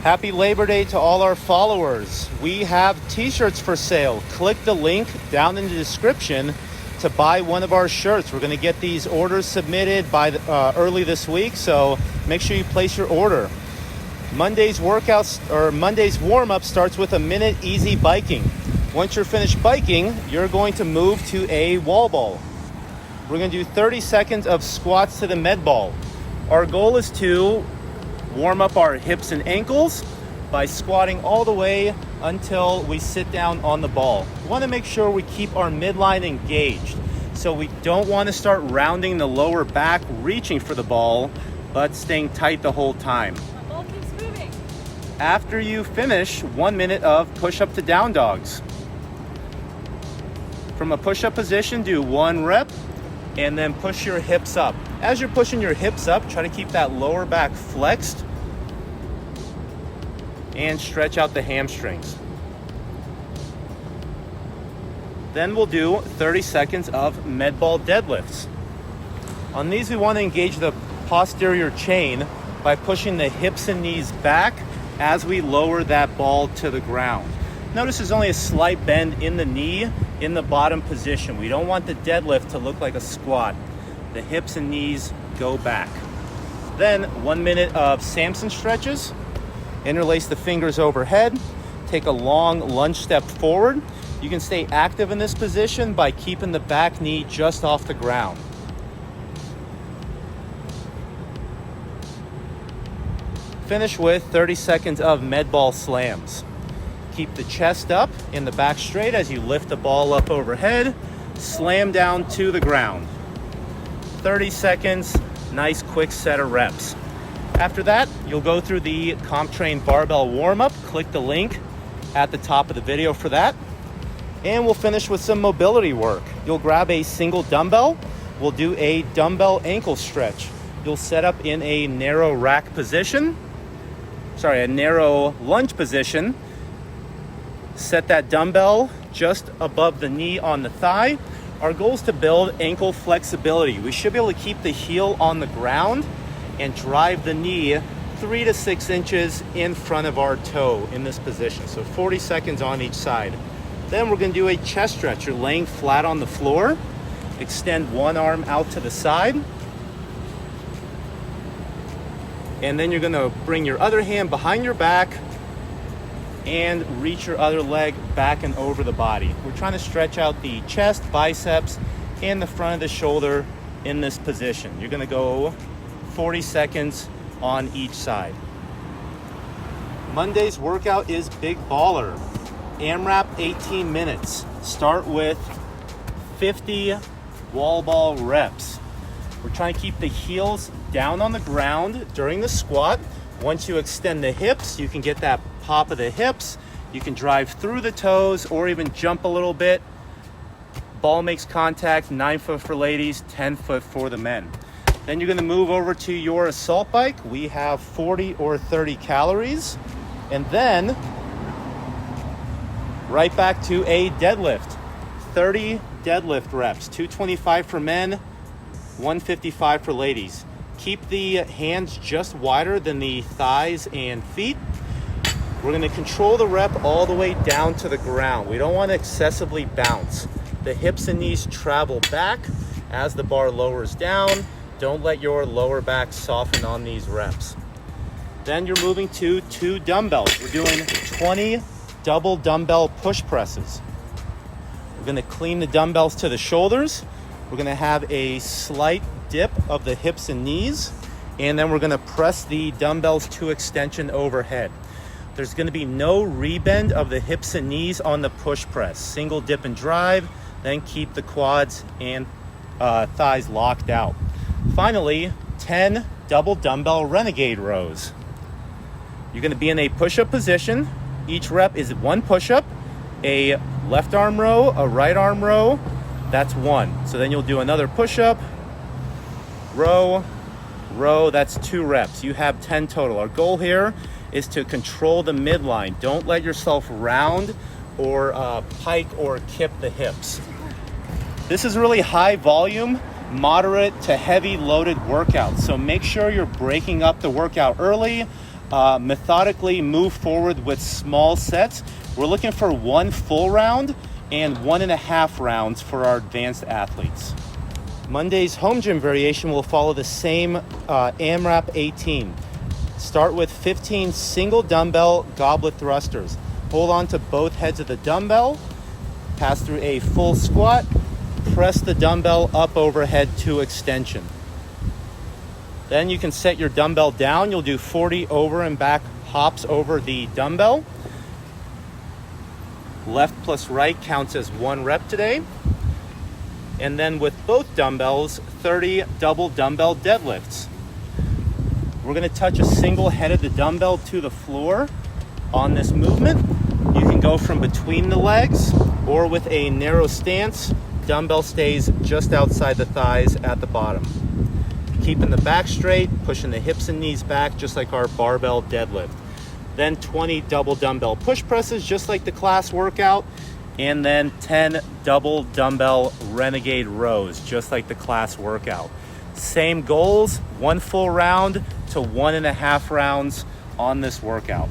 Happy Labor Day to all our followers. We have t-shirts for sale. Click the link down in the description to buy one of our shirts. We're going to get these orders submitted by early this week, so make sure you place your order. Monday's warm-up starts with a minute easy biking. Once you're finished biking, you're going to move to a wall ball. We're going to do 30 seconds of squats to the med ball. Our goal is to warm up our hips and ankles by squatting all the way until we sit down on the ball. We want to make sure we keep our midline engaged. So we don't want to start rounding the lower back, reaching for the ball, but staying tight the whole time. My ball keeps moving. After you finish, 1 minute of push-up to down dogs. From a push-up position, do 1 rep, and then push your hips up. As you're pushing your hips up, try to keep that lower back flexed and stretch out the hamstrings. Then we'll do 30 seconds of med ball deadlifts. On these, we want to engage the posterior chain by pushing the hips and knees back as we lower that ball to the ground. Notice there's only a slight bend in the knee in the bottom position. We don't want the deadlift to look like a squat. The hips and knees go back. Then 1 minute of Samson stretches. Interlace the fingers overhead. Take a long lunge step forward. You can stay active in this position by keeping the back knee just off the ground. Finish with 30 seconds of med ball slams. Keep the chest up and the back straight as you lift the ball up overhead. Slam down to the ground. 30 seconds, nice quick set of reps. After that, you'll go through the CompTrain Barbell Warmup. Click the link at the top of the video for that. And we'll finish with some mobility work. You'll grab a single dumbbell. We'll do a dumbbell ankle stretch. You'll set up in a narrow rack position. A narrow lunge position. Set that dumbbell just above the knee on the thigh. Our goal is to build ankle flexibility. We should be able to keep the heel on the ground and drive the knee 3 to 6 inches in front of our toe in this position. So 40 seconds on each side. Then we're going to do a chest stretch. You're laying flat on the floor. Extend one arm out to the side. And then you're going to bring your other hand behind your back and reach your other leg back and over the body. We're trying to stretch out the chest, biceps, and the front of the shoulder in this position. You're gonna go 40 seconds on each side. Monday's workout is Big Baller. AMRAP 18 minutes. Start with 50 wall ball reps. We're trying to keep the heels down on the ground during the squat. Once you extend the hips, you can get that pop of the hips. You can drive through the toes or even jump a little bit. Ball makes contact, 9 foot for ladies, 10 foot for the men. Then you're gonna move over to your assault bike. We have 40 or 30 calories. And then right back to a deadlift. 30 deadlift reps, 225 for men, 155 for ladies. Keep the hands just wider than the thighs and feet. We're going to control the rep all the way down to the ground. We don't want to excessively bounce. The hips and knees travel back as the bar lowers down. Don't let your lower back soften on these reps. Then you're moving to 2 dumbbells. We're doing 20 double dumbbell push presses. We're going to clean the dumbbells to the shoulders. We're going to have a slight dip of the hips and knees, and then we're going to press the dumbbells to extension overhead. There's going to be no rebend of the hips and knees on the push press. Single dip and drive, then keep the quads and thighs locked out. Finally, 10 double dumbbell Renegade rows. You're going to be in a push-up position. Each rep is 1 push-up, a left arm row, a right arm row. That's 1. So then you'll do another push-up, row, row. That's 2 reps. You have 10 total. Our goal here is to control the midline. Don't let yourself round or pike or kip the hips. This is really high volume, moderate to heavy loaded workout. So make sure you're breaking up the workout early. methodically move forward with small sets. We're looking for 1 full round and 1.5 rounds for our advanced athletes. Monday's home gym variation will follow the same AMRAP 18. Start with 15 single dumbbell goblet thrusters. Hold on to both heads of the dumbbell, pass through a full squat, press the dumbbell up overhead to extension. Then you can set your dumbbell down. You'll do 40 over and back hops over the dumbbell. Left plus right counts as 1 rep today. And then with both dumbbells, 30 double dumbbell deadlifts. We're gonna touch a single head of the dumbbell to the floor on this movement. You can go from between the legs or with a narrow stance. Dumbbell stays just outside the thighs at the bottom. Keeping the back straight, pushing the hips and knees back just like our barbell deadlift. Then 20 double dumbbell push presses just like the class workout. And then 10 double dumbbell Renegade rows just like the class workout. Same goals, 1 full round to 1.5 rounds on this workout.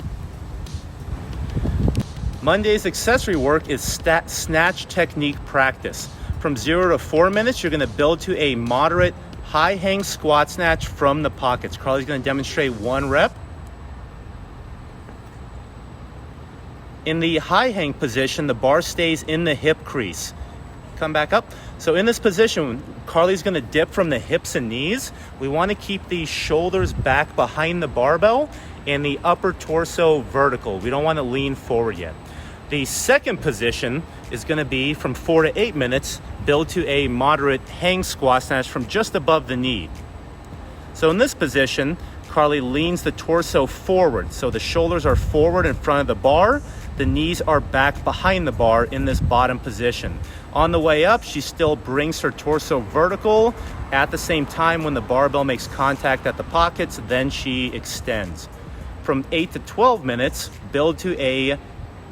Monday's accessory work is Snatch Technique practice. From 0 to 4 minutes, you're gonna build to a moderate high hang squat snatch from the pockets. Carly's gonna demonstrate 1 rep. In the high hang position, the bar stays in the hip crease. Come back up. So in this position, Carly's gonna dip from the hips and knees. We wanna keep the shoulders back behind the barbell and the upper torso vertical. We don't wanna lean forward yet. The second position is gonna be from 4 to 8 minutes, build to a moderate hang squat snatch from just above the knee. So in this position, Carly leans the torso forward. So the shoulders are forward in front of the bar. The knees are back behind the bar in this bottom position. On the way up, she still brings her torso vertical. At the same time, when the barbell makes contact at the pockets, then she extends. From 8 to 12 minutes, build to a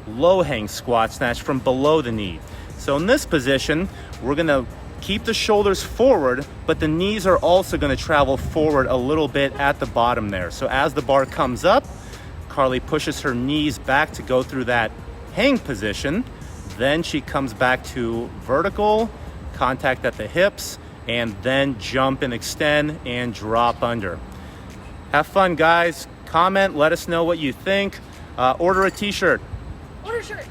low hang squat snatch from below the knee. So in this position, we're gonna keep the shoulders forward, but the knees are also gonna travel forward a little bit at the bottom there. So as the bar comes up, Carly pushes her knees back to go through that hang position. Then she comes back to vertical, contact at the hips, and then jump and extend and drop under. Have fun, guys. Comment, let us know what you think. Order a t-shirt. Order shirt.